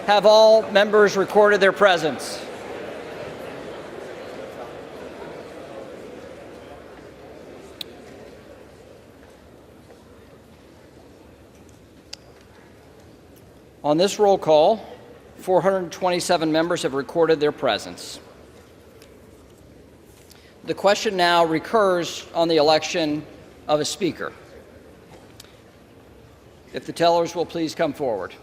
Have all members recorded their presence? On this roll call, 427 members have recorded their presence. The question now recurs on the election of a speaker. If the tellers will please come forward.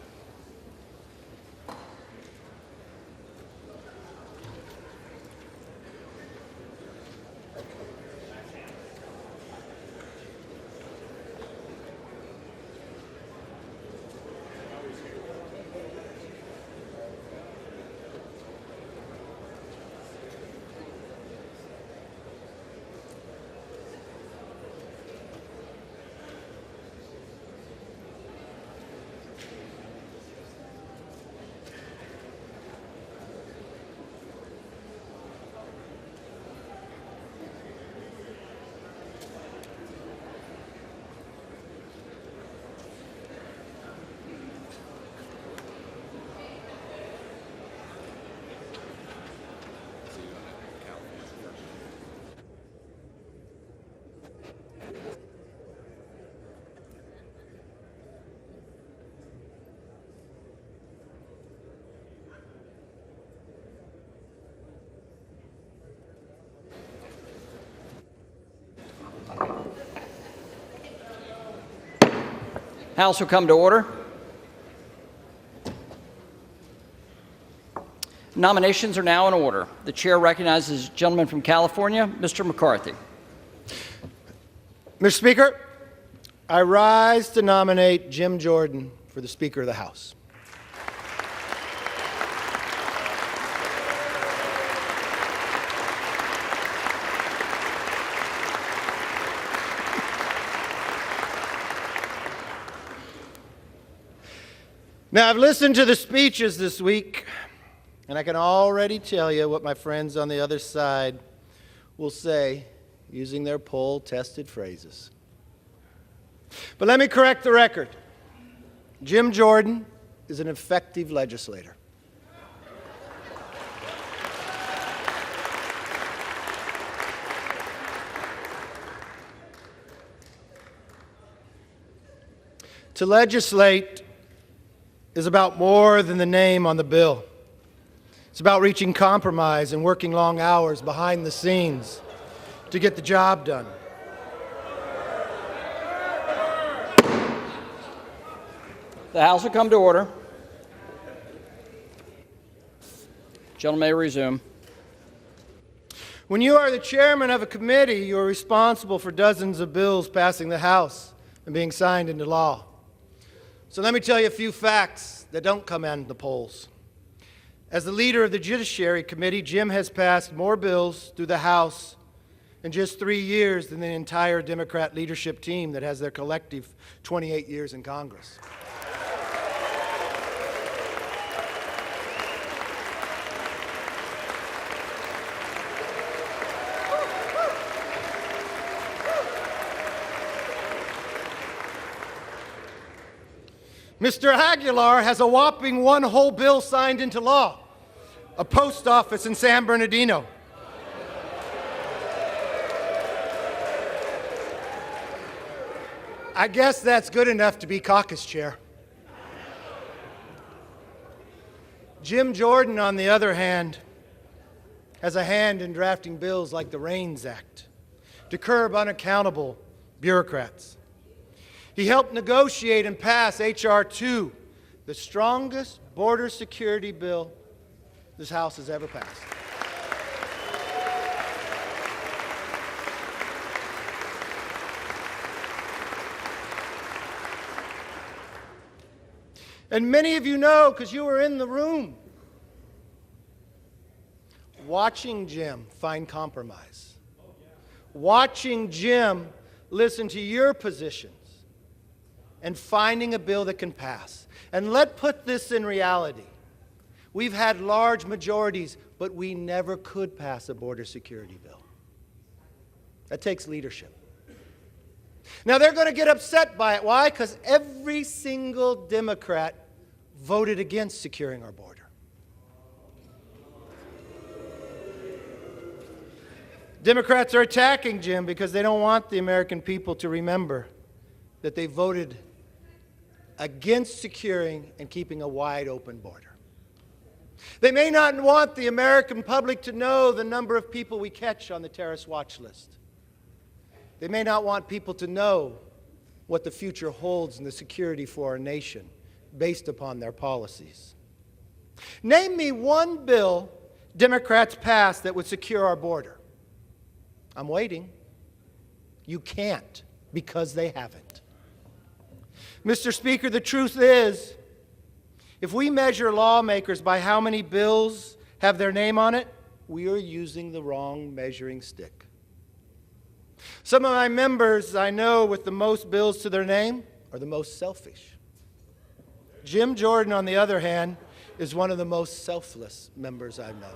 House will come to order. Nominations are now in order. The chair recognizes the gentleman from California, Mr. McCarthy. Mr. Speaker, I rise to nominate Jim Jordan for the Speaker of the House. Now, I've listened to the speeches this week, and I can already tell you what my friends on the other side will say using their poll-tested phrases. But let me correct the record. Jim Jordan is an effective legislator. To legislate is about more than the name on the bill. It's about reaching compromise and working long hours behind the scenes to get the job done. The House will come to order. Gentleman may resume. When you are the chairman of a committee, you are responsible for dozens of bills passing the House and being signed into law. So let me tell you a few facts that don't come in the polls. As the leader of the Judiciary Committee, Jim has passed more bills through the House in just 3 years than the entire Democrat leadership team that has their collective 28 years in Congress. Mr. Aguilar has a whopping one whole bill signed into law, a post office in San Bernardino. I guess that's good enough to be caucus chair. Jim Jordan, on the other hand, has a hand in drafting bills like the REINS Act to curb unaccountable bureaucrats. He helped negotiate and pass H.R. 2, the strongest border security bill this House has ever passed. And many of you know, because you were in the room, watching Jim find compromise, watching Jim listen to your positions, and finding a bill that can pass. And let's put this in reality. We've had large majorities, but we never could pass a border security bill. That takes leadership. Now, they're going to get upset by it. Why? Because every single Democrat voted against securing our border. Democrats are attacking Jim because they don't want the American people to remember that they voted against securing and keeping a wide open border. They may not want the American public to know the number of people we catch on the terrorist watch list. They may not want people to know what the future holds in the security for our nation based upon their policies. Name me one bill Democrats passed that would secure our border. I'm waiting. You can't, because they haven't. Mr. Speaker, the truth is, if we measure lawmakers by how many bills have their name on it, we are using the wrong measuring stick. Some of my members I know with the most bills to their name are the most selfish. Jim Jordan, on the other hand, is one of the most selfless members I know.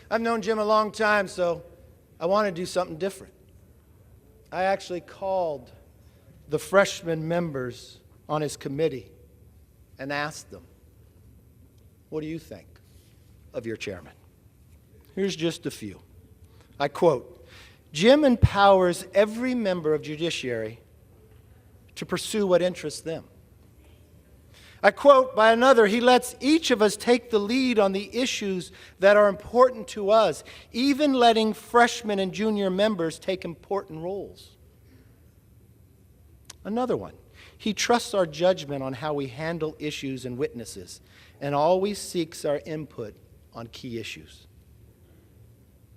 I've known Jim a long time, so I want to do something different. I actually called the freshman members on his committee and asked them, what do you think of your chairman? Here's just a few. I quote, Jim empowers every member of judiciary to pursue what interests them. I quote by another, he lets each of us take the lead on the issues that are important to us, even letting freshmen and junior members take important roles. Another one, he trusts our judgment on how we handle issues and witnesses, and always seeks our input on key issues.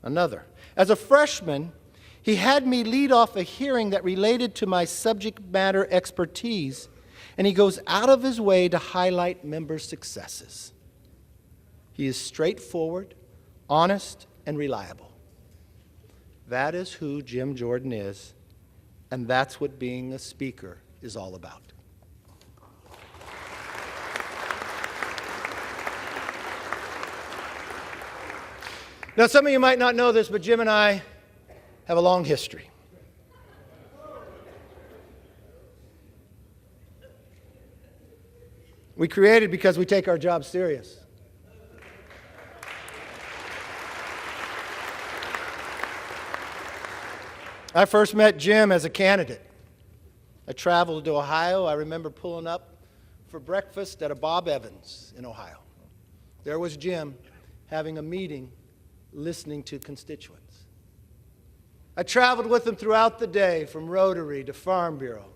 Another, as a freshman, he had me lead off a hearing that related to my subject matter expertise, and he goes out of his way to highlight member successes. He is straightforward, honest, and reliable. That is who Jim Jordan is, and that's what being a speaker is all about. Now, some of you might not know this, but Jim and I have a long history. We created because we take our job serious. I first met Jim as a candidate. I traveled to Ohio. I remember pulling up for breakfast at a Bob Evans in Ohio. There was Jim having a meeting, listening to constituents. I traveled with him throughout the day, from Rotary to Farm Bureau,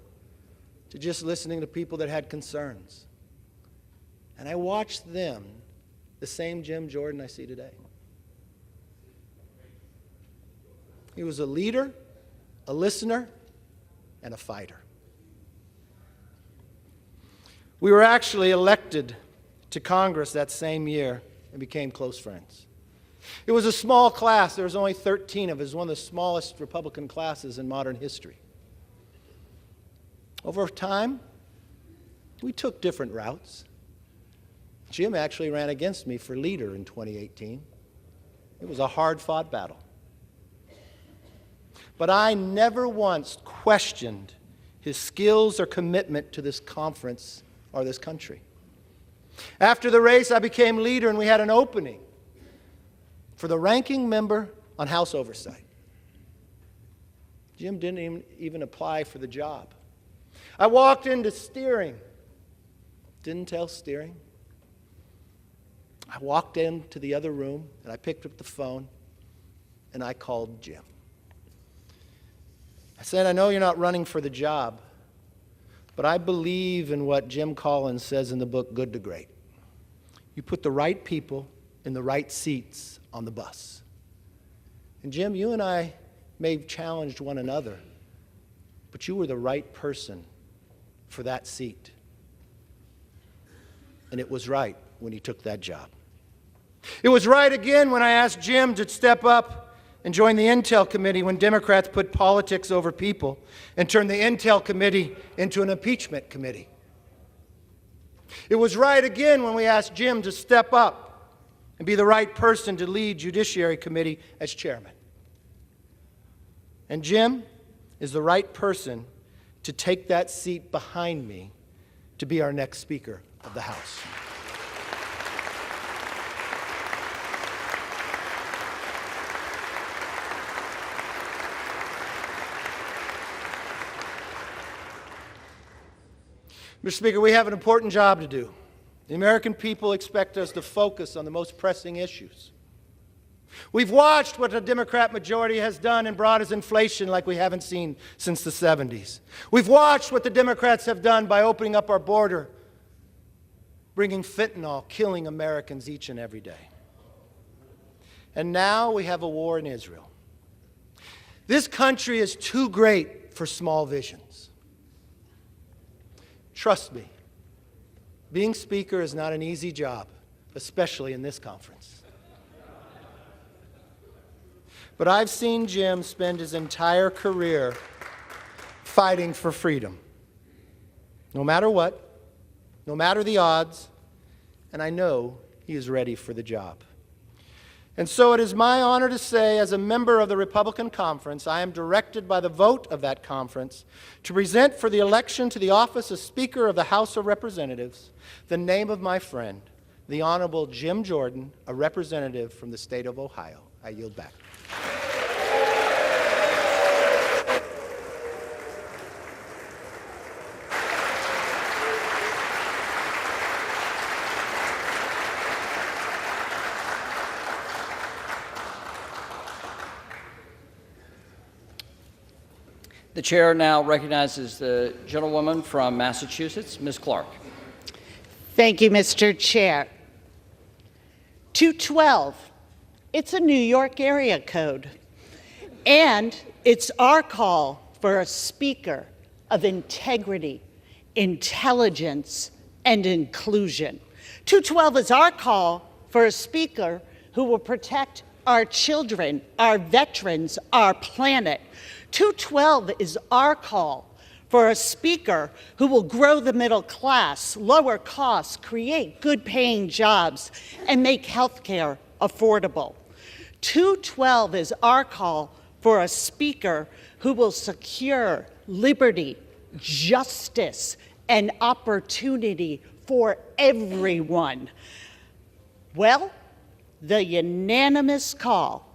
to just listening to people that had concerns. And I watched them, the same Jim Jordan I see today. He was a leader, a listener, and a fighter. We were actually elected to Congress that same year and became close friends. It was a small class. There was only 13 of us. It was one of the smallest Republican classes in modern history. Over time, we took different routes. Jim actually ran against me for leader in 2018. It was a hard-fought battle. But I never once questioned his skills or commitment to this conference or this country. After the race, I became leader, and we had an opening for the ranking member on House Oversight. Jim didn't even apply for the job. I walked into steering. Didn't tell steering. I walked into the other room, and I picked up the phone, and I called Jim. I said, I know you're not running for the job, but I believe in what Jim Collins says in the book, Good to Great. You put the right people in the right seats on the bus. And Jim, you and I may have challenged one another, but you were the right person for that seat. And it was right when he took that job. It was right again when I asked Jim to step up and join the Intel Committee when Democrats put politics over people and turned the Intel Committee into an impeachment committee. It was right again when we asked Jim to step up and be the right person to lead Judiciary Committee as chairman. And Jim is the right person to take that seat behind me to be our next Speaker of the House. Mr. Speaker, we have an important job to do. The American people expect us to focus on the most pressing issues. We've watched what the Democrat majority has done and brought us inflation like we haven't seen since the 70s. We've watched what the Democrats have done by opening up our border, bringing fentanyl, killing Americans each and every day. And now we have a war in Israel. This country is too great for small visions. Trust me, being Speaker is not an easy job, especially in this conference. But I've seen Jim spend his entire career fighting for freedom, no matter what, no matter the odds, and I know he is ready for the job. And so it is my honor to say, as a member of the Republican Conference, I am directed by the vote of that conference to present for the election to the office of Speaker of the House of Representatives the name of my friend, the Honorable Jim Jordan, a representative from the state of Ohio. I yield back. The chair now recognizes the gentlewoman from Massachusetts, Ms. Clark. Thank you, Mr. Chair. 212, it's a New York area code, and it's our call for a speaker of integrity, intelligence, and inclusion. 212 is our call for a speaker who will protect our children, our veterans, our planet. 212 is our call for a speaker who will grow the middle class, lower costs, create good-paying jobs, and make health care affordable. 212 is our call for a speaker who will secure liberty, justice, and opportunity for everyone. Well, the unanimous call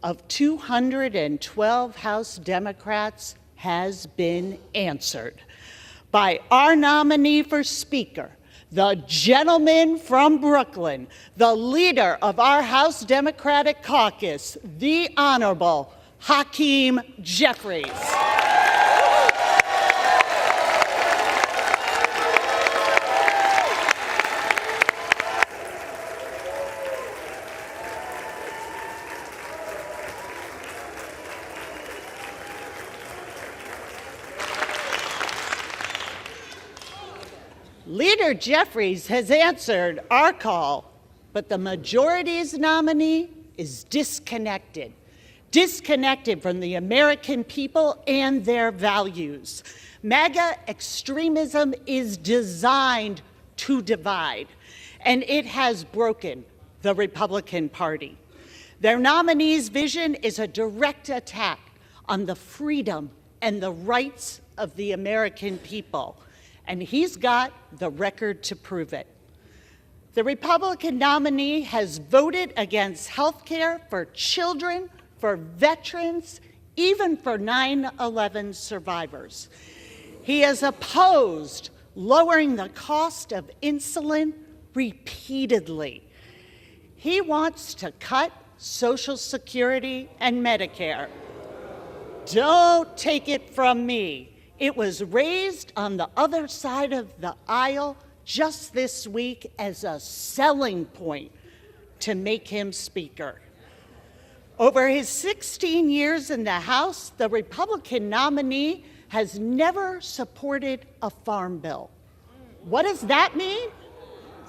of 212 House Democrats has been answered by our nominee for Speaker, the gentleman from Brooklyn, the leader of our House Democratic Caucus, the Honorable Hakeem Jeffries. Leader Jeffries has answered our call, but the majority's nominee is disconnected from the American people and their values. MAGA extremism is designed to divide, and it has broken the Republican Party. Their nominee's vision is a direct attack on the freedom and the rights of the American people, and he's got the record to prove it. The Republican nominee has voted against health care for children, for veterans, even for 9/11 survivors. He has opposed lowering the cost of insulin repeatedly. He wants to cut Social Security and Medicare. Don't take it from me. It was raised on the other side of the aisle just this week as a selling point to make him Speaker. Over his 16 years in the House, the Republican nominee has never supported a farm bill. What does that mean?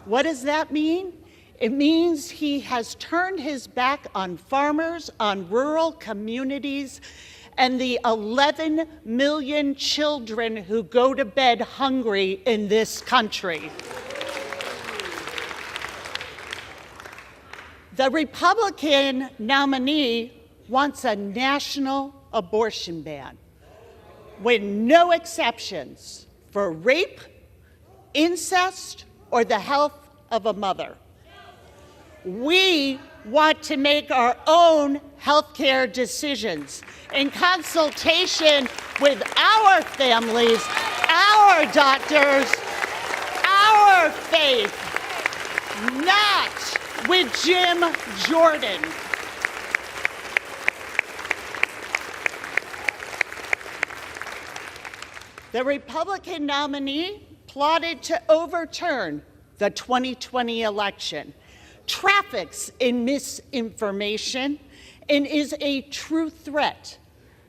What does that mean? It means he has turned his back on farmers, on rural communities, and the 11 million children who go to bed hungry in this country. The Republican nominee wants a national abortion ban with no exceptions for rape, incest, or the health of a mother. We want to make our own healthcare decisions in consultation with our families, our doctors, our faith, not with Jim Jordan. The Republican nominee plotted to overturn the 2020 election, traffics in misinformation, and is a true threat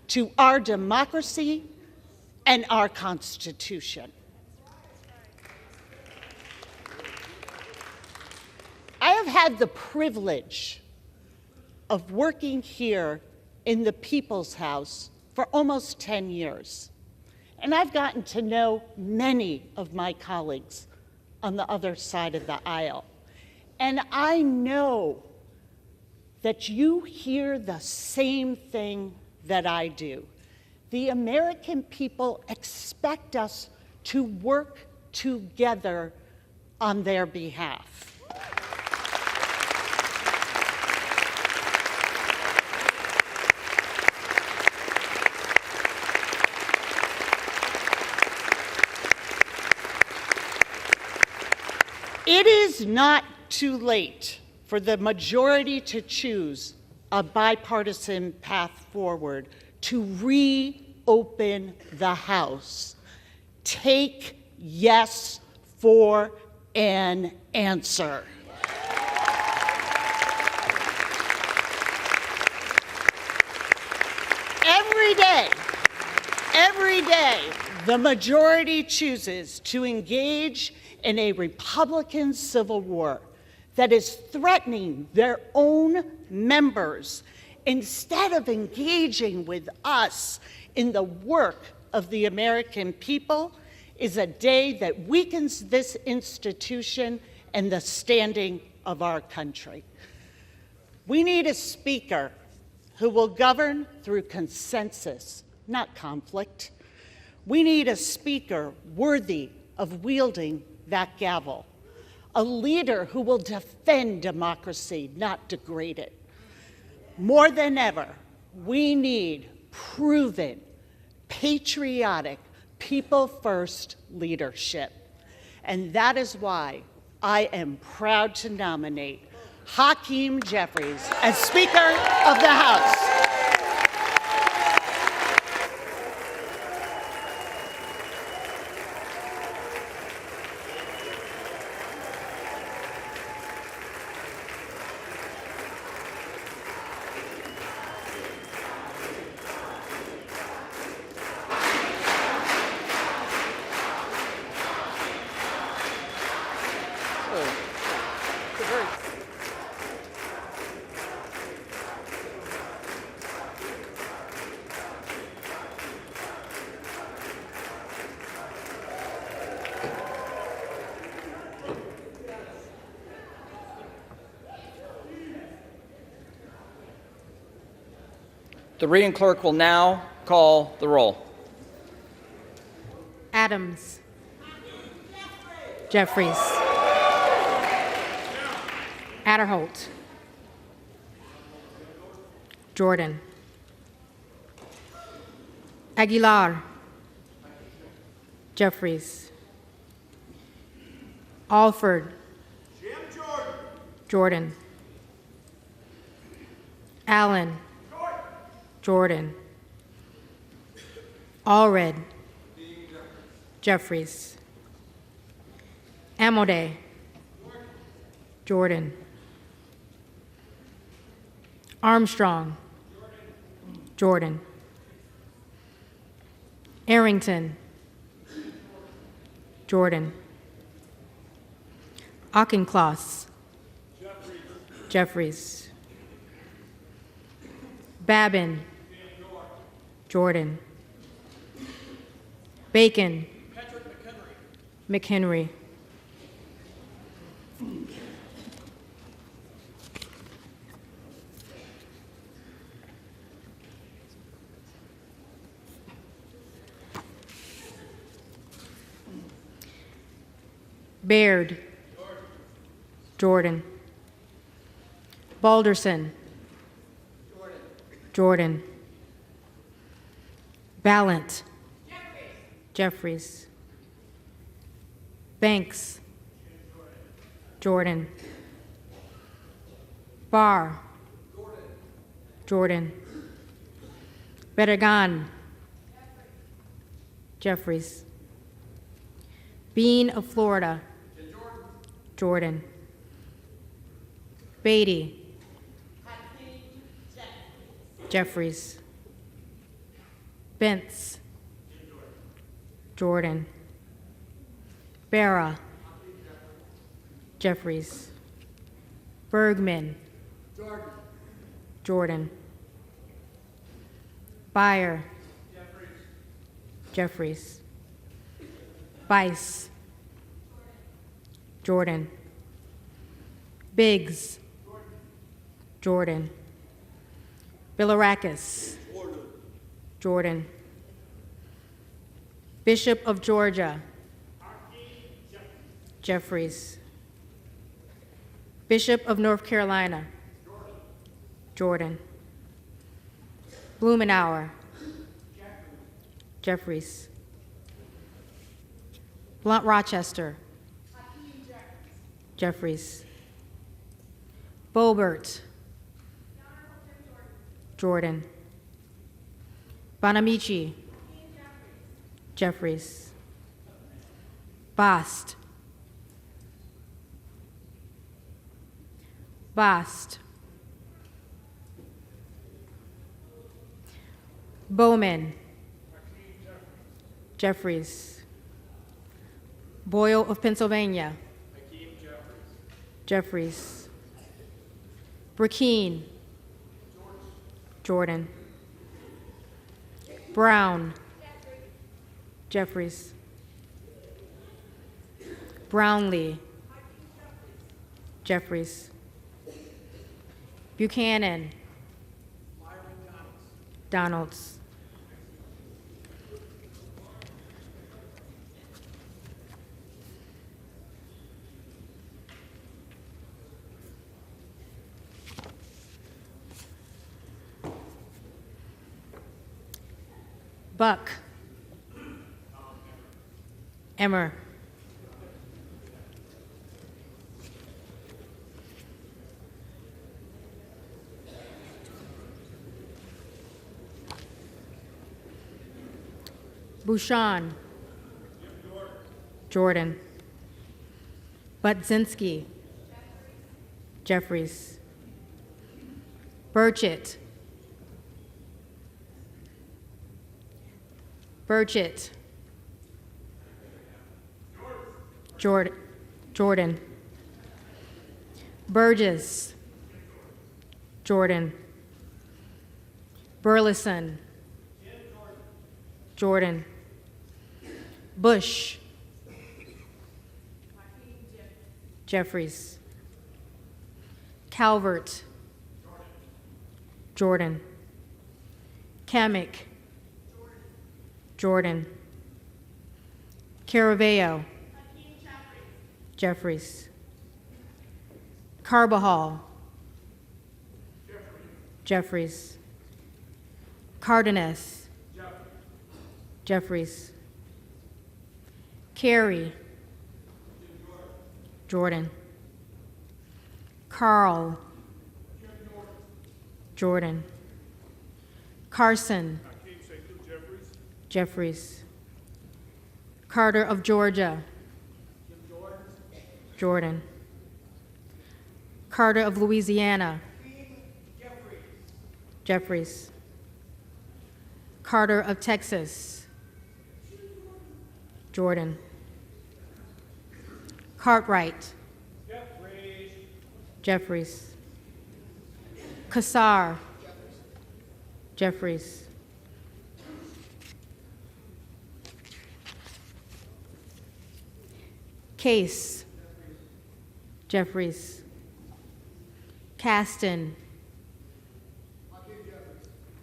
to our democracy and our Constitution. I have had the privilege of working here in the People's House for almost 10 years. And I've gotten to know many of my colleagues on the other side of the aisle. And I know that you hear the same thing that I do. The American people expect us to work together on their behalf. It is not too late for the majority to choose a bipartisan path forward to reopen the House. Take yes for an answer. Every day, the majority chooses to engage in a Republican civil war that is threatening their own members instead of engaging with us in the work of the American people is a day that weakens this institution and the standing of our country. We need a speaker who will govern through consensus, not conflict. We need a speaker worthy of wielding that gavel, a leader who will defend democracy, not degrade it. More than ever, we need proven, patriotic, people-first leadership. And that is why I am proud to nominate Hakeem Jeffries as Speaker of the House. The reading clerk will now call the roll. Adams. Jeffries. Adderholt. Jordan. Aguilar. Jeffries. Alford. Jordan. Allen. Jordan. Allred. Jeffries. Amodei. Jordan. Armstrong. Jordan. Arrington. Jordan. Auchincloss. Jeffries. Babin. Jordan. Bacon. McHenry. Baird. Jordan. Balderson. Jordan. Ballant. Jeffries. Banks. Jordan. Barr. Jordan. Bedegan. Jeffries. Bean of Florida. Jordan. Beatty. Jeffries. Bentz. Jordan. Barra. Jeffries. Bergman. Jordan. Beyer. Jeffries. Bice. Jordan. Biggs. Jordan. Bilirakis. Jordan. Bishop of Georgia. Jeffries. Bishop of North Carolina. Jordan. Blumenauer. Jeffries. Blunt Rochester. Jeffries. Bobert. Jordan. Bonamici. Jeffries. Bast. Bast. Bowman. Jeffries. Boyle of Pennsylvania. Jeffries. Burkeen. Jordan. Brown. Jeffries. Brownlee. Jeffries. Buchanan. Donalds. Buck. Emmer. Bouchon. Jordan. Budzinski. Jeffries. Burchett. Burchett. Jordan. Burgess. Jordan. Burleson. Jordan. Bush. Jeffries. Calvert. Jordan. Kamek. Jordan. Caraveo. Jeffries. Carbajal. Jeffries. Cardenas. Jeffries. Carey. Jordan. Carl. Jordan. Carson. Jeffries. Carter of Georgia. Jordan. Carter of Louisiana. Jeffries. Carter of Texas. Jordan. Cartwright. Jeffries. Kassar. Jeffries. Case. Jeffries. Caston.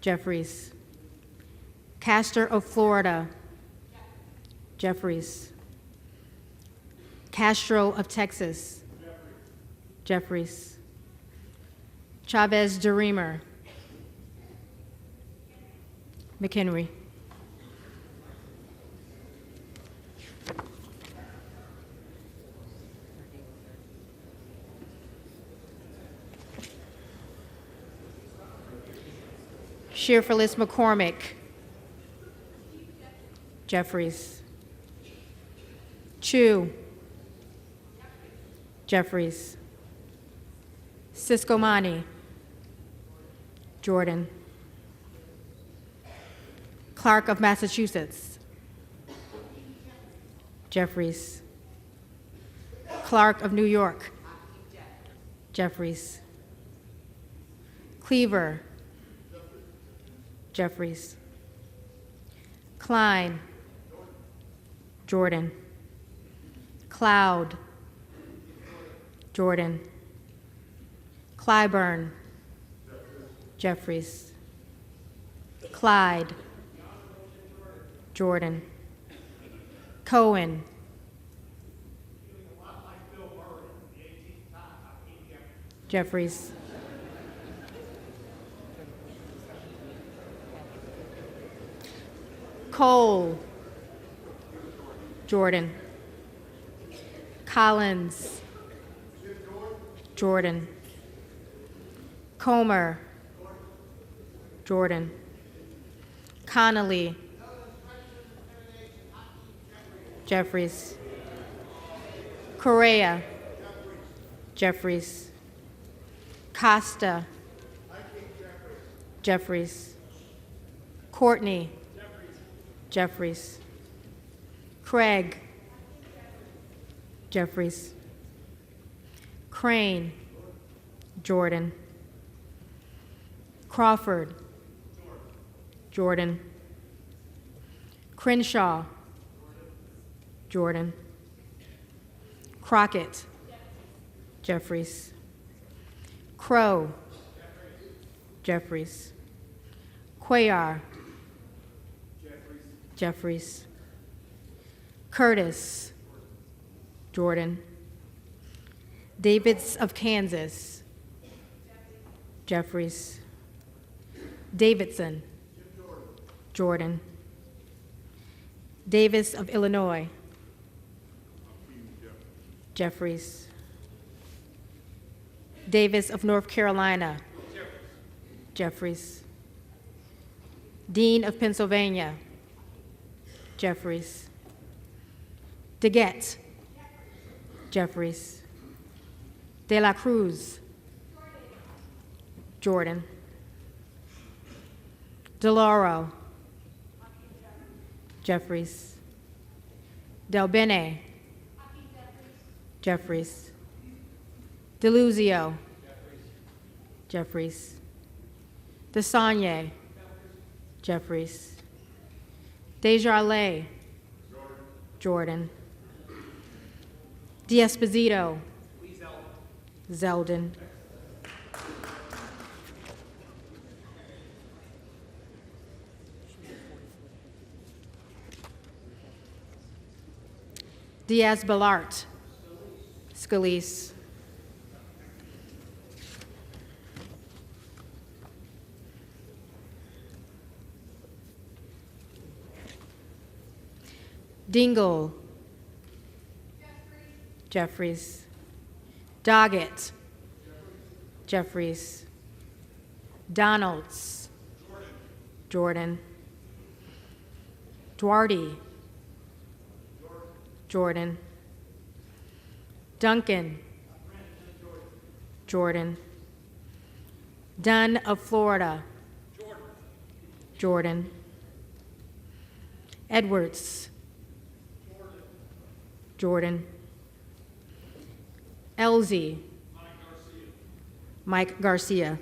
Jeffries. Castor of Florida. Jeffries. Castro of Texas. Jeffries. Chavez DeReamer. McHenry. Shearfullis McCormick. Jeffries. Chu. Jeffries. Siscomani. Jordan. Clark of Massachusetts. Jeffries. Clark of New York. Jeffries. Cleaver. Jeffries. Klein. Jordan. Cloud. Jordan. Clyburn. Jeffries. Clyde. Jordan. Cohen. Jeffries. Cole. Jordan. Collins. Jordan. Comer. Jordan. Connolly. Jeffries. Correa. Jeffries. Costa. Jeffries. Courtney. Jeffries. Craig. Jeffries. Crane. Jordan. Crawford. Jordan. Crenshaw. Jordan. Crockett. Jeffries. Crow. Jeffries. Cuellar. Jeffries. Curtis. Jordan. Davids of Kansas. Jeffries. Davidson. Jordan. Davis of Illinois. Jeffries. Davis of North Carolina. Jeffries. Dean of Pennsylvania. Jeffries. DeGette. Jeffries. De la Cruz. Jordan. DeLauro. Jeffries. Del Bene. Jeffries. DeLuzio. Jeffries. DeSagne. Jeffries. Desjardins. Jordan. D'Esposito. Zeldin. Diaz-Balart. Scalise. Dingle. Jeffries. Doggett. Jeffries. Donalds. Jordan. Duarte. Jordan. Duncan. Jordan. Dunn of Florida. Jordan. Edwards. Jordan. Elsie. Mike Garcia.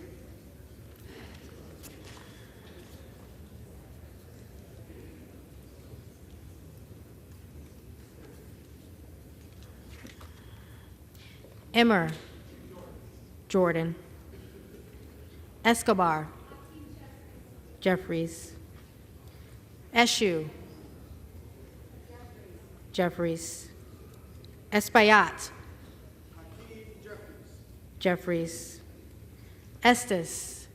Emmer. Jordan. Escobar. Jeffries. Eshu. Jeffries. Espaillat. Jeffries. Estes.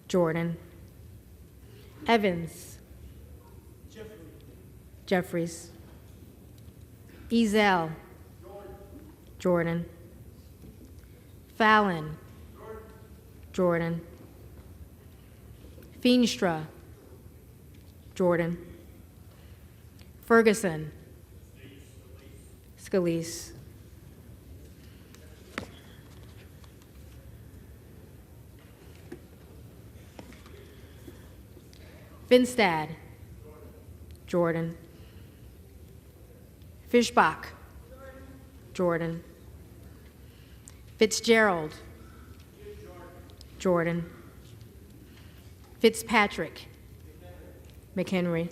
Jordan. Evans. Jeffries. Ezel. Jordan. Fallon. Jordan. Feenstra. Jordan. Ferguson. Scalise. Finstad. Jordan. Fischbach. Jordan. Fitzgerald. Jordan. Fitzpatrick. McHenry.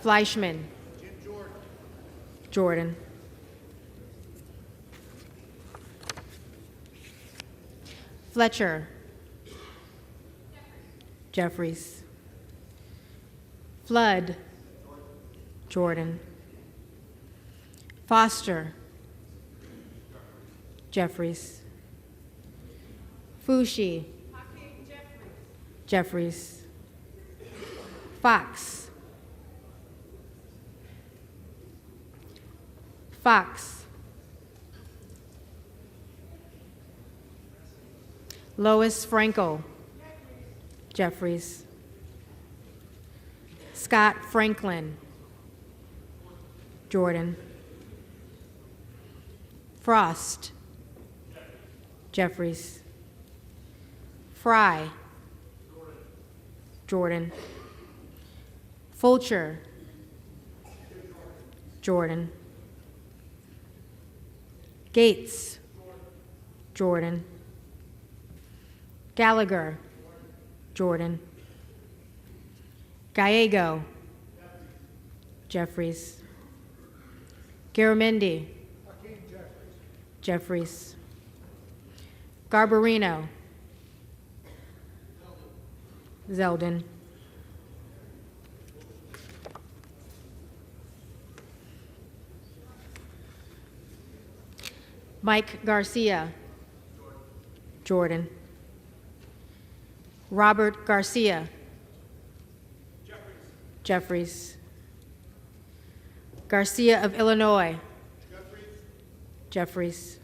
Fleischman. Jordan. Fletcher. Jeffries. Flood. Jordan. Foster. Jeffries. Fushi. Jeffries. Fox. Fox. Lois Frankel. Jeffries. Scott Franklin. Jordan. Frost. Jeffries. Fry. Jordan. Fulcher. Jordan. Gates. Jordan. Gallagher. Jordan. Gallego. Jeffries. Garamendi. Jeffries. Garbarino. Zeldin. Mike Garcia. Jordan. Robert Garcia. Jeffries. Garcia of Illinois. Jeffries.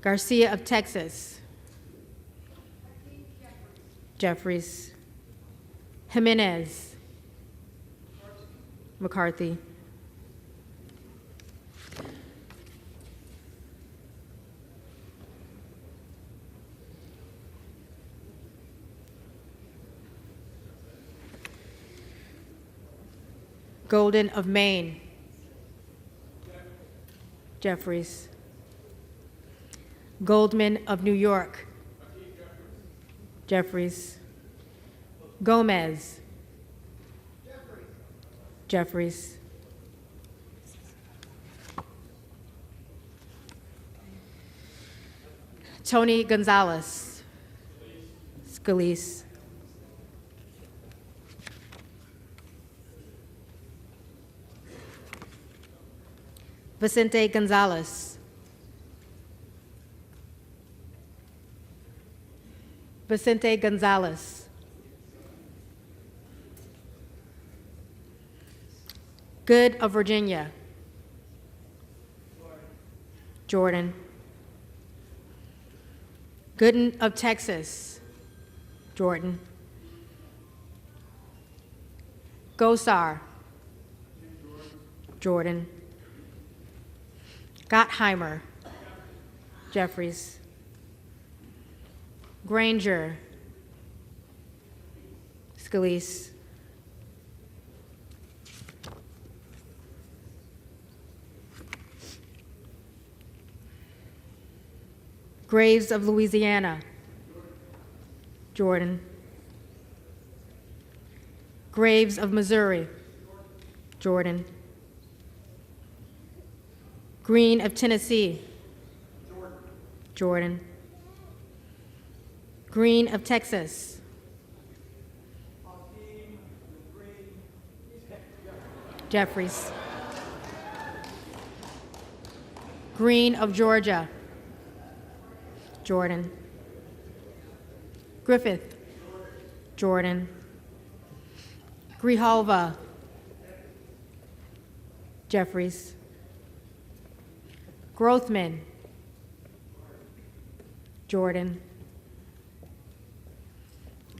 Garcia of Texas. Jeffries. Jimenez. McCarthy. Golden of Maine. Jeffries. Goldman of New York. Jeffries. Gomez. Jeffries. Tony Gonzalez. Scalise. Vicente Gonzalez. Vicente Gonzalez. Good of Virginia. Jordan. Gooden of Texas. Jordan. Gosar. Jordan. Gottheimer. Jeffries. Granger. Scalise. Graves of Louisiana. Jordan. Graves of Missouri. Jordan. Green of Tennessee. Jordan. Green of Texas. Jeffries. Green of Georgia. Jordan. Griffith. Jordan. Grijalva. Jeffries. Grothman. Jordan.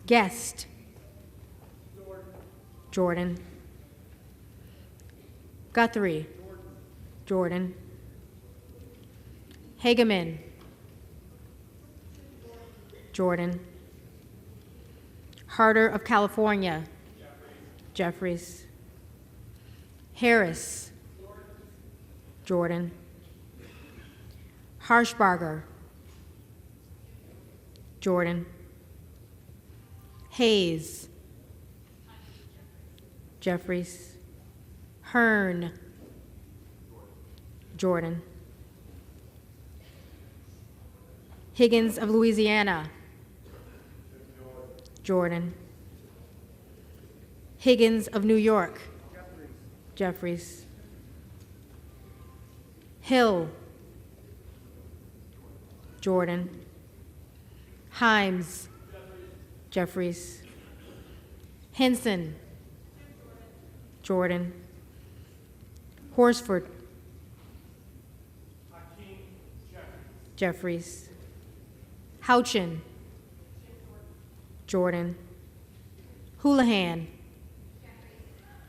Guest. Jordan. Guthrie. Jordan. Hageman. Jordan. Harder of California. Jeffries. Harris. Jordan. Harshbarger. Jordan. Hayes. Jeffries. Hearn. Jordan. Higgins of Louisiana. Jordan. Higgins of New York. Jeffries. Hill. Jordan. Himes. Jeffries. Henson. Jordan. Horsford. Jeffries. Houchin. Jordan. Houlihan.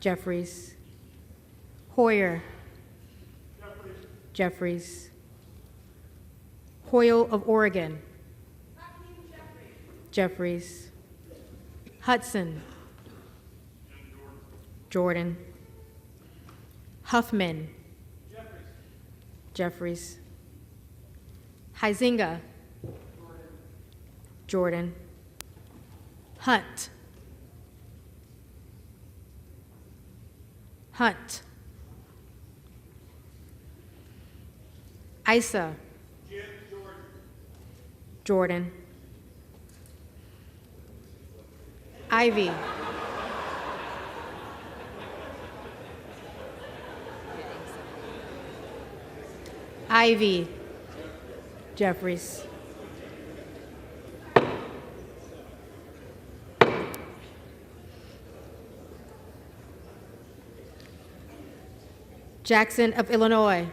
Jeffries. Hoyer. Jeffries. Hoyle of Oregon. Jeffries. Hudson. Jordan. Huffman. Jeffries. Huizinga. Jordan. Hunt. Hunt. Isa. Jordan. Ivy. Ivy. Jeffries. Jackson of Illinois.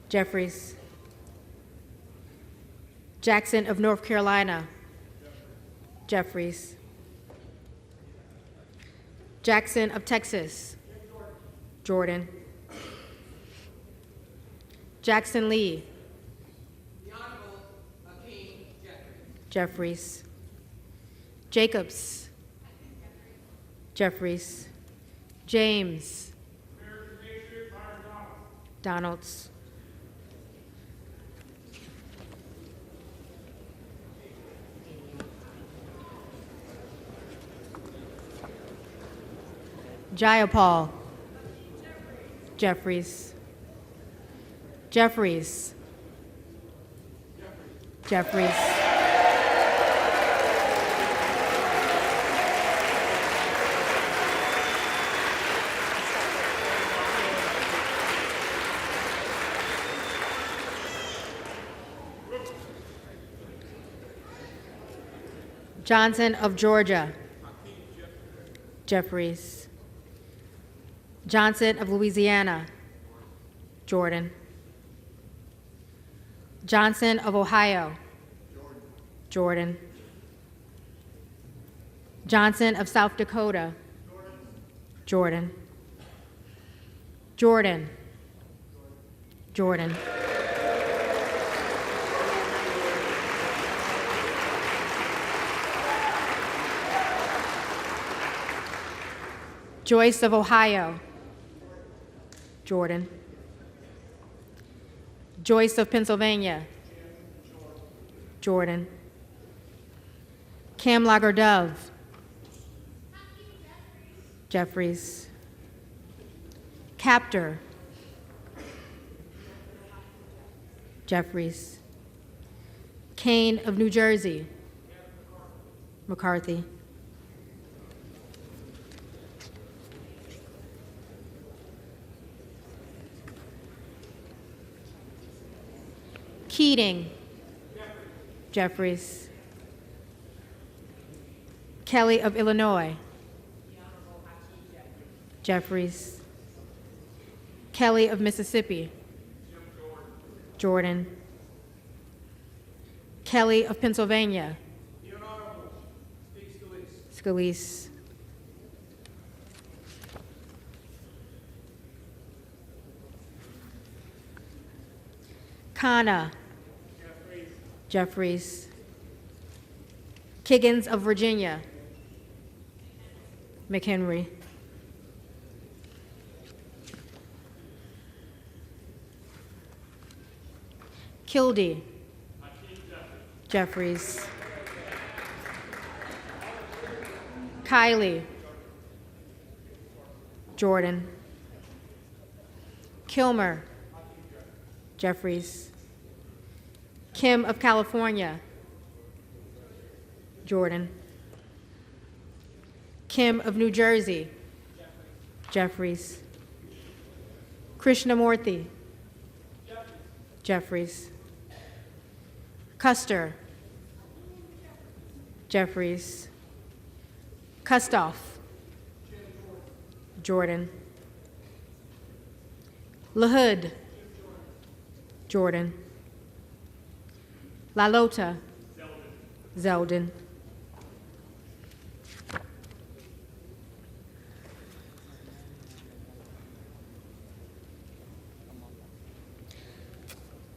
Jeffries. Jackson of North Carolina. Jeffries. Jackson of Texas. Jordan. Jackson Lee. Jeffries. Jacobs. Jeffries. James. Donalds. Jayapal. Jeffries. Jeffries. Jeffries. Johnson of Georgia. Jeffries. Johnson of Louisiana. Jordan. Johnson of Ohio. Jordan. Johnson of South Dakota. Jordan. Jordan. Jordan. Joyce of Ohio. Jordan. Joyce of Pennsylvania. Jordan. Cam Lager Dove. Jeffries. Captor. Jeffries. Kane of New Jersey. McCarthy. Keating. Jeffries. Kelly of Illinois. Jeffries. Kelly of Mississippi. Jordan. Kelly of Pennsylvania. Scalise. Khanna. Jeffries. Kiggins of Virginia. McHenry. Kildee. Jeffries. Kiley. Jordan. Kilmer. Jeffries. Kim of California. Jordan. Kim of New Jersey. Jeffries. Krishnamurthy. Jeffries. Custer. Jeffries. Kustoff. Jordan. LaHood. Jordan. LaLota. Zeldin.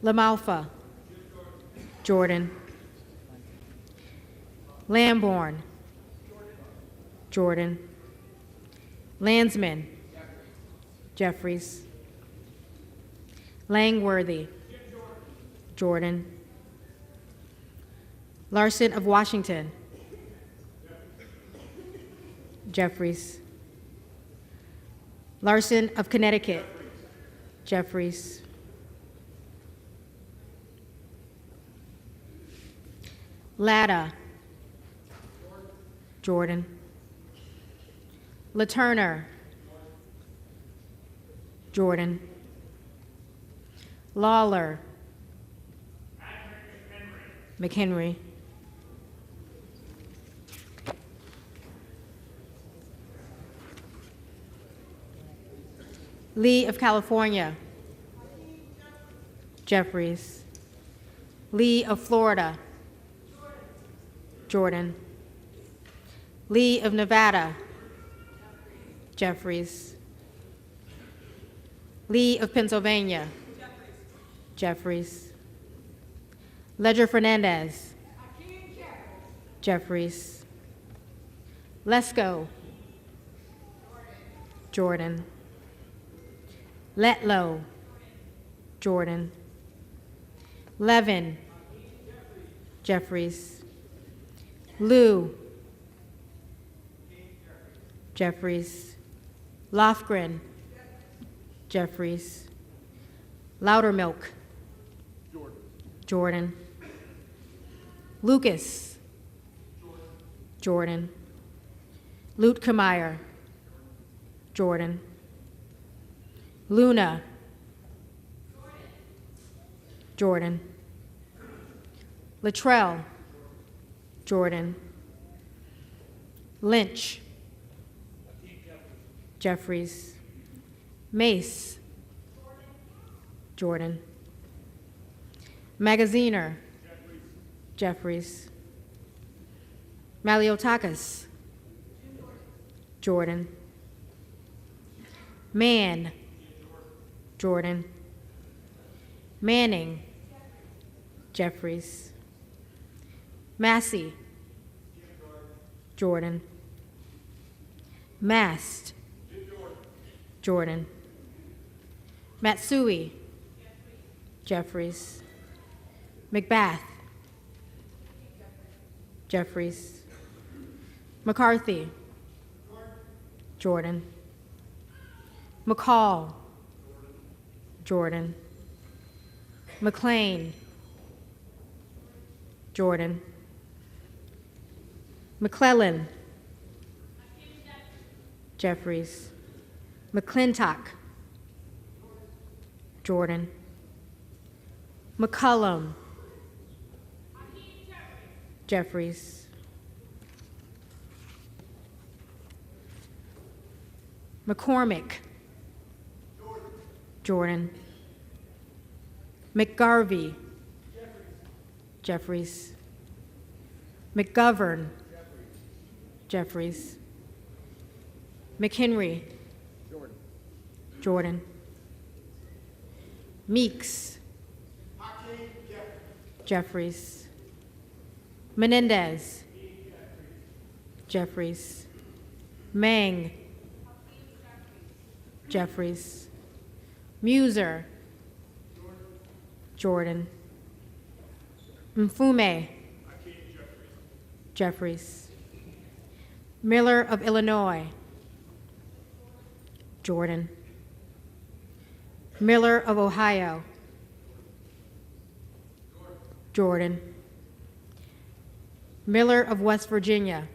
LaMalfa. Jordan. Lamborn. Jordan. Landsman. Jeffries. Langworthy. Jordan. Larson of Washington. Jeffries. Larson of Connecticut. Jeffries. Latta. Jordan. LaTurner. Jordan. Lawler. McHenry. Lee of California. Jeffries. Lee of Florida. Jordan. Lee of Nevada. Jeffries. Lee of Pennsylvania. Jeffries. Ledger Fernandez. Jeffries. Lesko. Jordan. Letlow. Jordan. Levin. Jeffries. Liu. Jeffries. Lofgren. Jeffries. Loudermilk. Jordan. Lucas. Jordan. Lutkemeyer. Jordan. Luna. Jordan. Luttrell. Jordan. Lynch. Jeffries. Mace. Jordan. Magaziner. Jeffries. Maliotakis. Jordan. Mann. Jordan. Manning. Jeffries. Massey. Jordan. Mast. Jordan. Matsui. Jeffries. McBath. Jeffries. McCarthy. Jordan. McCall. Jordan. McLean. Jordan. McClellan. Jeffries. McClintock. Jordan. McCullum. Jeffries. McCormick. Jordan. McGarvey. Jeffries. McGovern. Jeffries. McHenry. Jordan. Meeks. Jeffries. Menendez. Jeffries. Mang. Jeffries. Muser. Jordan. Mfume. Jeffries. Miller of Illinois. Jordan. Miller of Ohio. Jordan. Miller of West Virginia.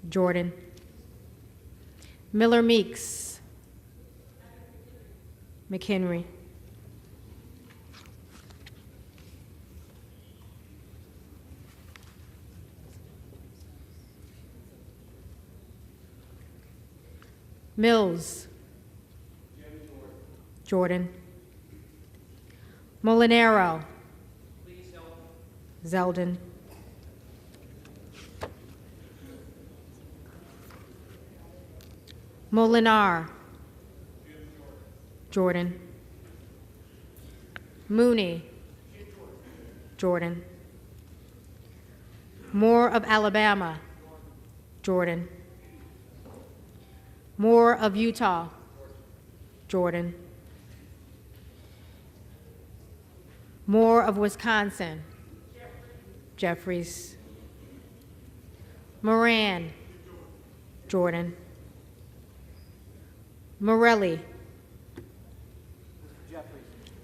Jordan. Miller Meeks. McHenry. Mills. Jordan. Molinaro. Zeldin. Molinar. Jordan. Mooney. Jordan. Moore of Alabama. Jordan. Moore of Utah. Jordan. Moore of Wisconsin. Jeffries. Moran. Jordan. Morelli.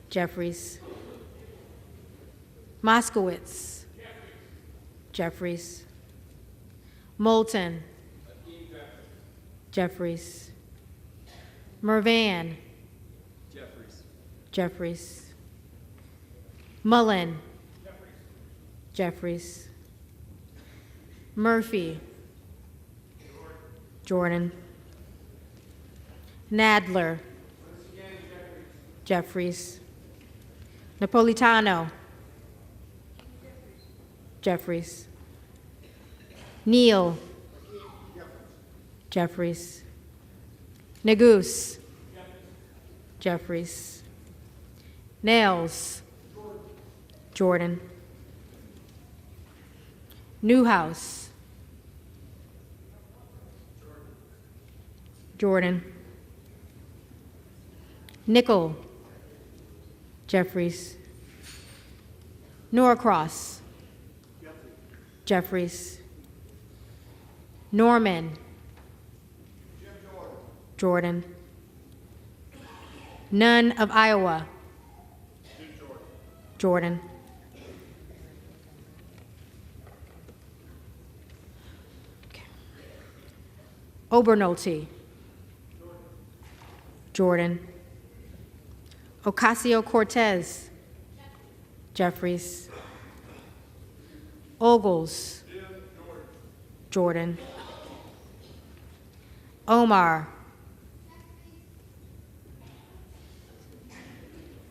Jeffries. Moskowitz. Jeffries. Moulton. Jeffries. Mervan. Jeffries. Mullen. Jeffries. Murphy. Jordan. Nadler. Jeffries. Napolitano. Jeffries. Neal. Jeffries. Negus. Jeffries. Nails. Jordan. Newhouse. Jordan. Nickel. Jeffries. Norcross. Jeffries. Norman. Jordan. Nunn of Iowa. Jordan. Obernolte. Jordan. Ocasio-Cortez. Jeffries. Ogles. Jordan. Omar.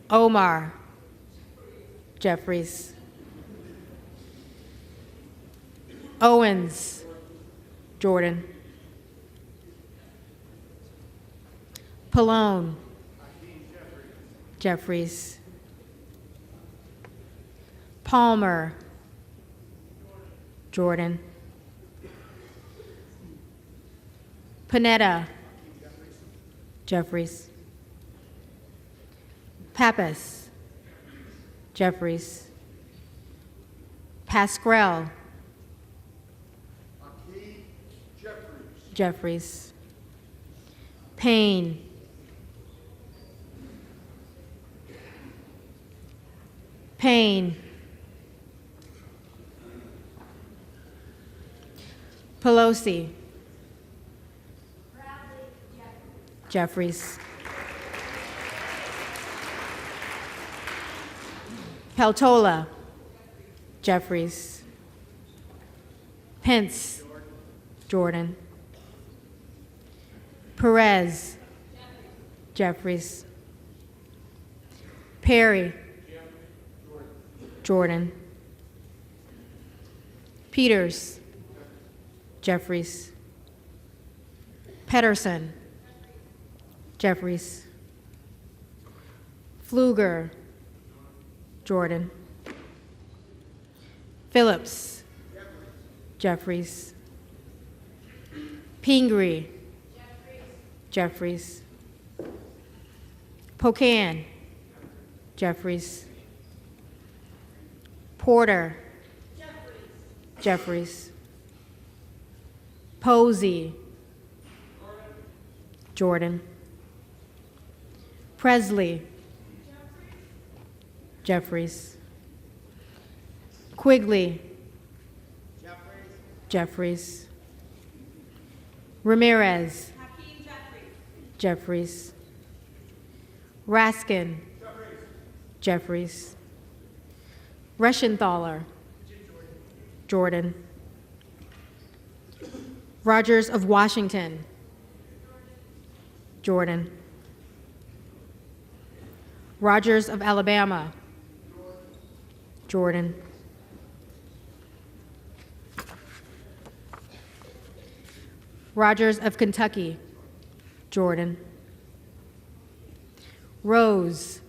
Omar. Jeffries. Owens. Jordan. Pallone. Jeffries. Palmer. Jordan. Panetta. Jeffries. Pappas. Jeffries. Pascrell. Jeffries. Payne. Payne. Pelosi. Jeffries. Peltola. Jeffries. Pence. Jordan. Perez. Jeffries. Perry. Jordan. Peters. Jeffries. Pedersen. Jeffries. Pfluger. Jordan. Phillips. Jeffries. Pingree. Jeffries. Pocan. Jeffries. Porter. Jeffries. Posey. Jordan. Presley. Jeffries. Quigley. Jeffries. Ramirez. Jeffries. Raskin. Jeffries. Reschenthaler. Jordan. Rogers of Washington. Jordan. Rogers of Alabama. Jordan. Rogers of Kentucky. Jordan. Rose.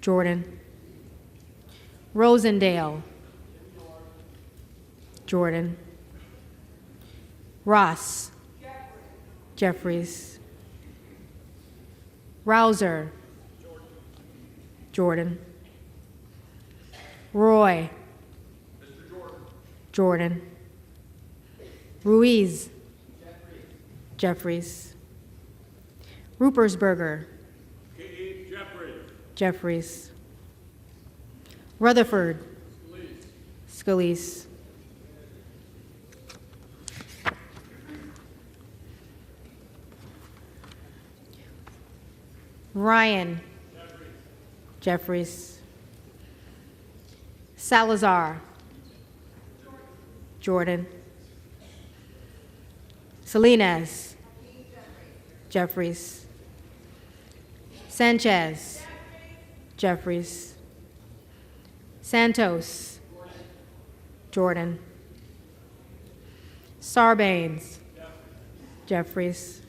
Jordan. Rosendale. Jordan. Ross. Jeffries. Rouser. Jordan. Roy. Jordan. Ruiz. Jeffries. Rupersberger. Jeffries. Rutherford. Scalise. Ryan. Jeffries. Salazar. Jordan. Salinas. Jeffries. Sanchez. Jeffries. Santos. Jordan. Sarbanes. Jeffries.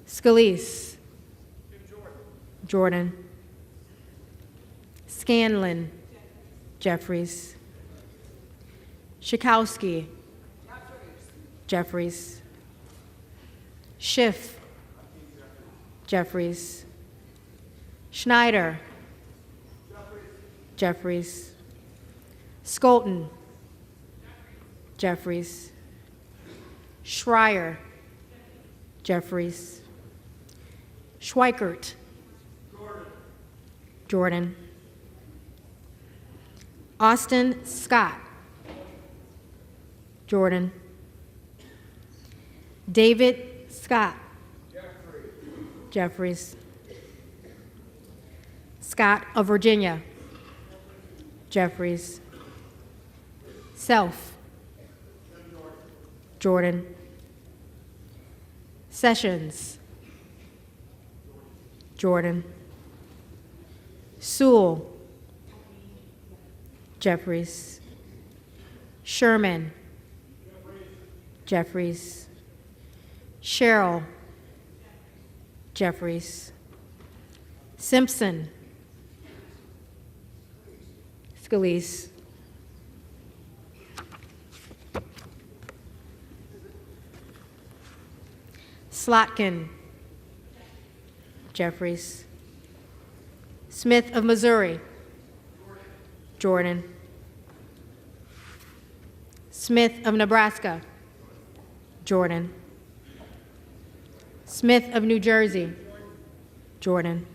Scalise. Jordan. Scanlon. Jeffries. Schakowsky. Jeffries. Schiff. Jeffries. Schneider. Jeffries. Skolton. Jeffries. Schreier. Jeffries. Schweikert. Jordan. Austin Scott. Jordan. David Scott. Jeffries. Scott of Virginia. Jeffries. Self. Jordan. Sessions. Jordan. Sewell. Jeffries. Sherman. Jeffries. Sherrill. Jeffries. Simpson. Scalise. Slotkin. Jeffries. Smith of Missouri. Jordan. Smith of Nebraska. Jordan. Smith of New Jersey. Jordan.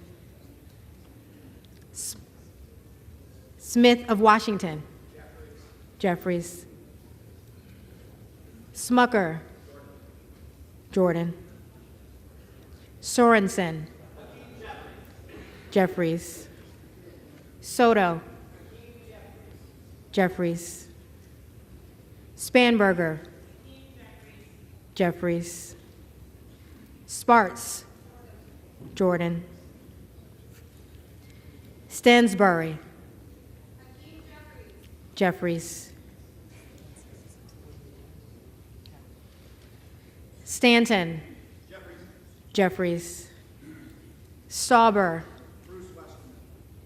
Smith of Washington. Jeffries. Smucker. Jordan. Sorensen. Jeffries. Soto. Jeffries. Spanberger. Jeffries. Sparts. Jordan. Stansbury. Jeffries. Stanton. Jeffries. Stauber.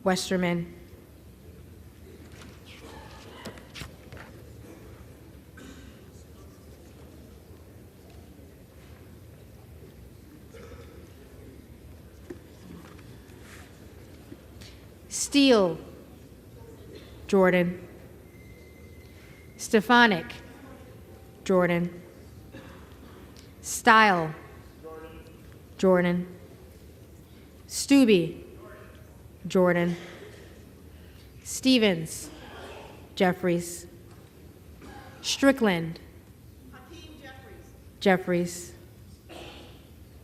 Westerman. Steele. Jordan. Stefanik. Jordan. Style. Jordan. Stubbe. Jordan. Stevens. Jeffries. Strickland. Jeffries.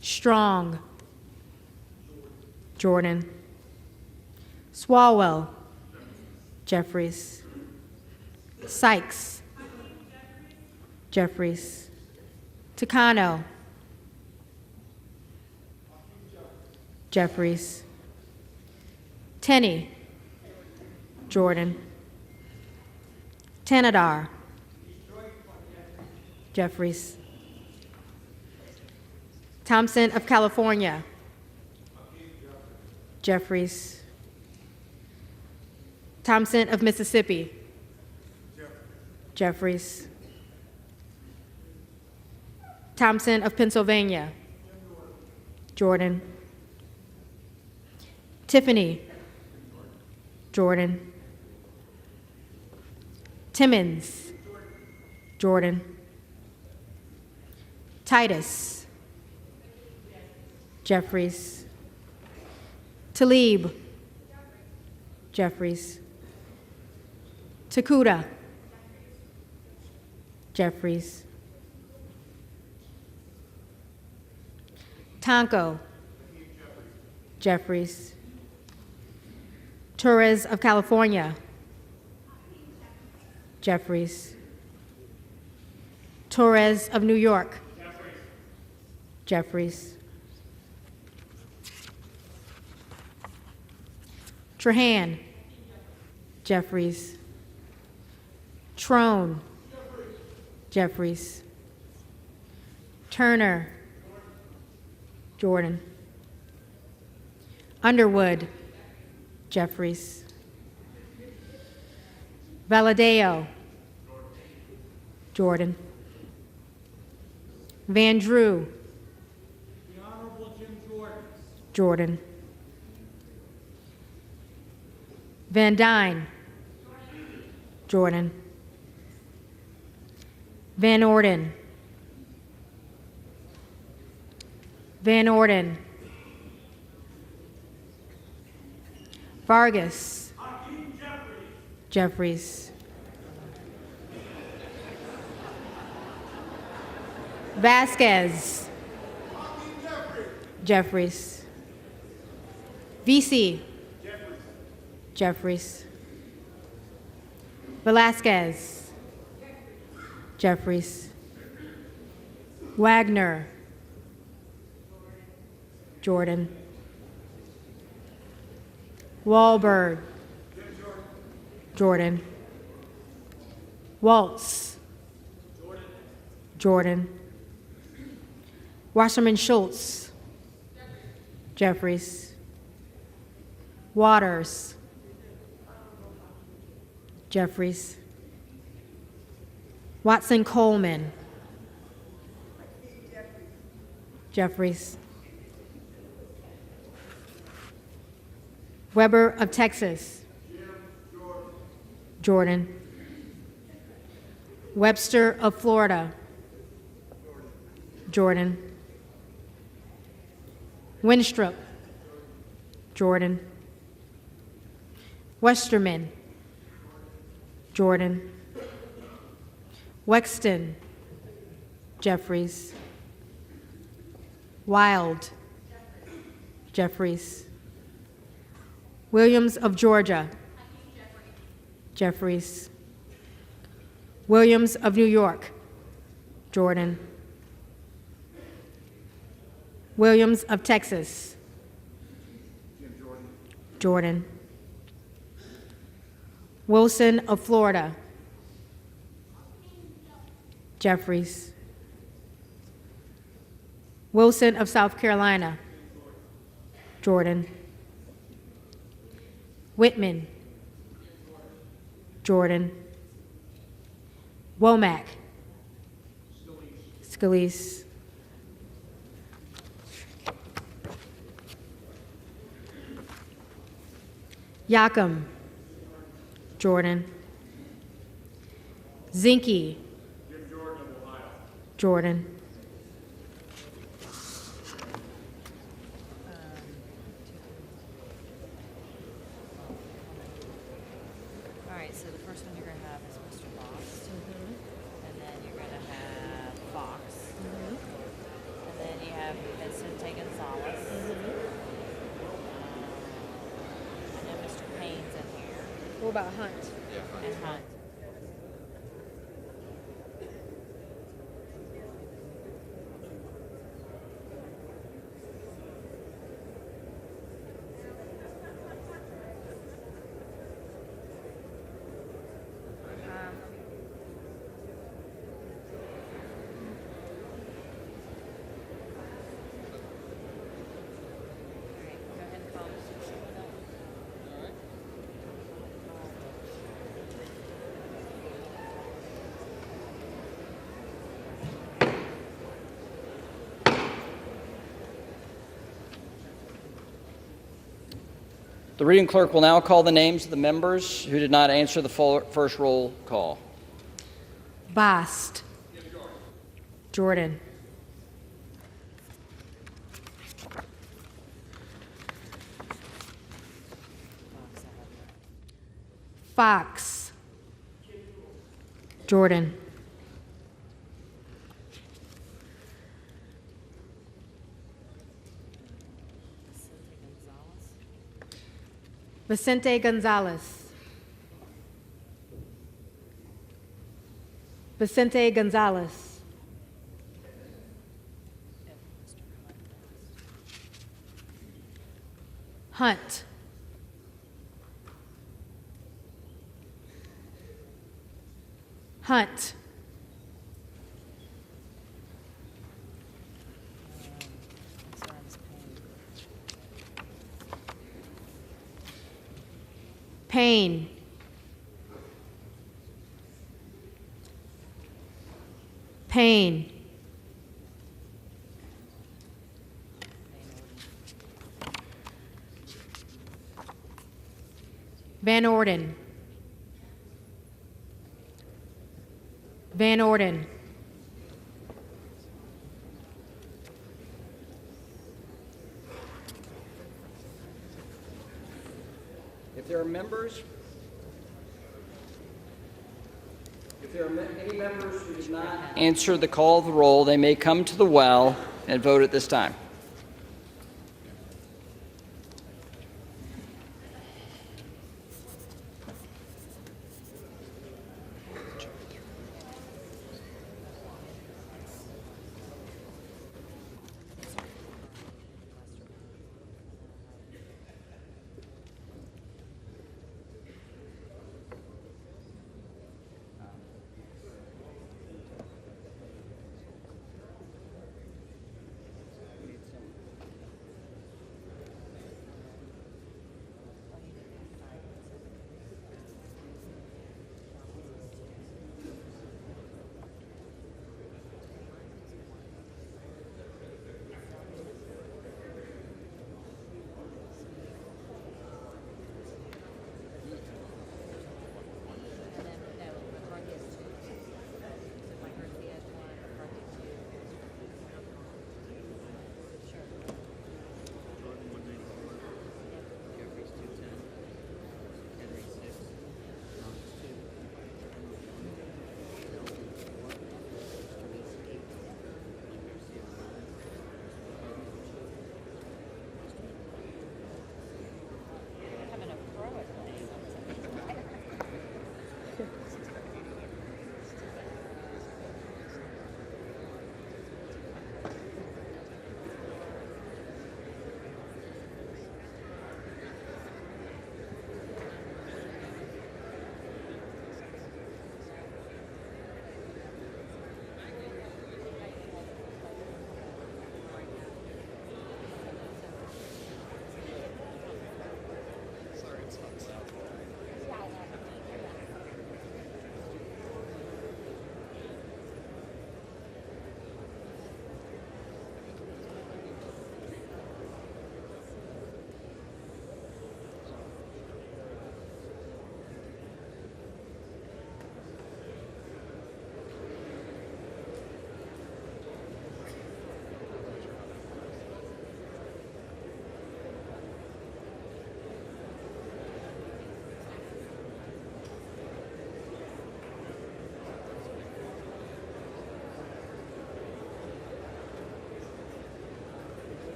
Strong. Jordan. Swalwell. Jeffries. Sykes. Jeffries. Takano. Jeffries. Tenney. Jordan. Tanadar. Jeffries. Thompson of California. Jeffries. Thompson of Mississippi. Jeffries. Thompson of Pennsylvania. Jordan. Tiffany. Jordan. Timmons. Jordan. Titus. Jeffries. Talib. Jeffries. Takuda. Jeffries. Tonko. Jeffries. Torres of California. Jeffries. Torres of New York. Jeffries. Trahan. Jeffries. Trone. Jeffries. Turner. Jordan. Underwood. Jeffries. Valadeo. Jordan. Van Drew. The Honorable Jim Jordan. Jordan. Van Dyne. Jordan. Van Orden. Van Orden. Vargas. Jeffries. Vasquez. Jeffries. VC. Jeffries. Velasquez. Jeffries. Wagner. Jordan. Wahlberg. Jordan. Waltz. Jordan. Wasserman Schultz. Jeffries. Waters. Jeffries. Watson Coleman. Jeffries. Weber of Texas. Jordan. Webster of Florida. Jordan. Winstrup. Jordan. Westerman. Jordan. Wexton Jeffries. Wild Jeffries. Williams of Georgia Jeffries. Williams of New York Jordan. Williams of Texas Jordan. Wilson of Florida Jeffries. Wilson of South Carolina Jordan. Whitman Jordan. Womack Scalise. Yacom Jordan. Zinke Jordan. All right, so the first one you're going to have is Mr. Boss. And then you're going to have Fox. And then you have Vicente Gonzalez. And then Mr. Payne's in here. What about Hunt? And Hunt. All right, go ahead and call Mr. Shipman up. The reading clerk will now call the names of the members who did not answer the first roll call. Bast Jordan. Fox Jordan. Vicente Gonzalez. Vicente Gonzalez. Hunt. Hunt. Payne. Payne. Van Orden. Van Orden. If there are members, any members who did not answer the call of the roll, they may come to the well and vote at this time.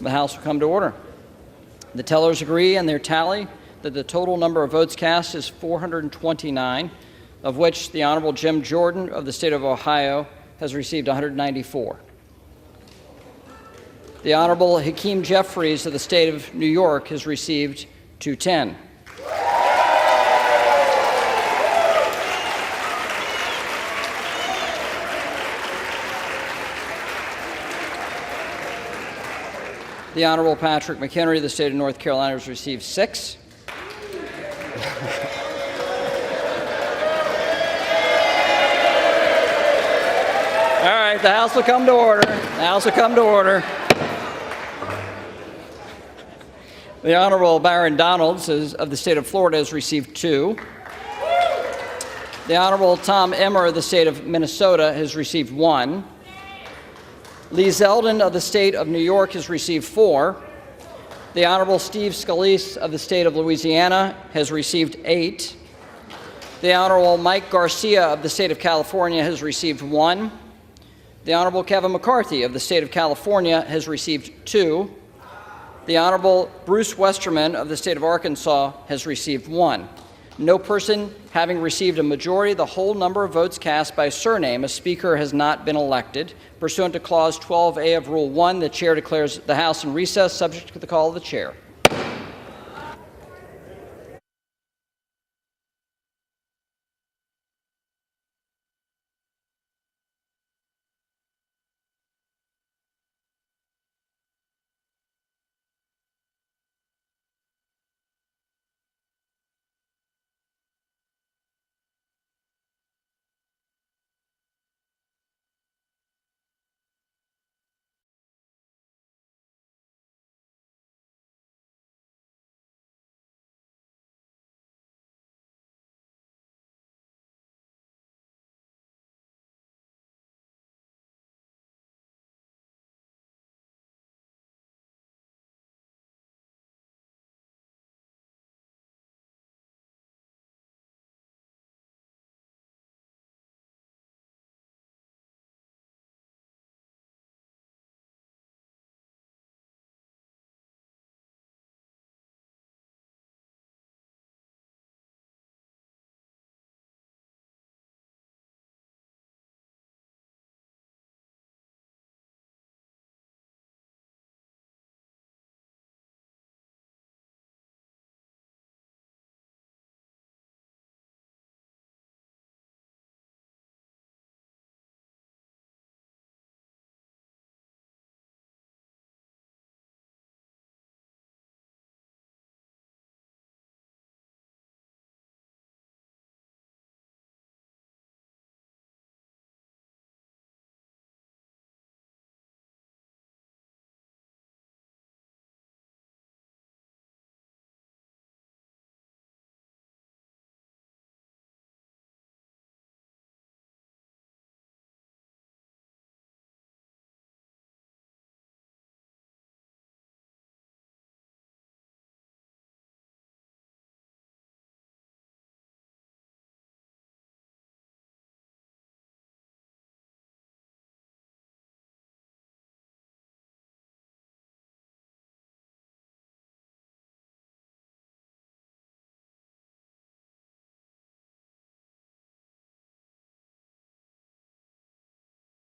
The House will come to order. The tellers agree in their tally that the total number of votes cast is 429, of which the Honorable Jim Jordan of the state of Ohio has received 194. The Honorable Hakeem Jeffries of the state of New York has received 210. The Honorable Patrick McHenry of the state of North Carolina has received 6. All right, the House will come to order. The House will come to order. The Honorable Baron Donalds of the state of Florida has received 2. The Honorable Tom Emmer of the state of Minnesota has received 1. Lee Zeldin of the state of New York has received 4. The Honorable Steve Scalise of the state of Louisiana has received 8. The Honorable Mike Garcia of the state of California has received 1. The Honorable Kevin McCarthy of the state of California has received 2. The Honorable Bruce Westerman of the state of Arkansas has received 1. No person having received a majority of the whole number of votes cast by surname, a speaker has not been elected. Pursuant to Clause 12A of Rule 1, the chair declares the House in recess, subject to the call of the chair.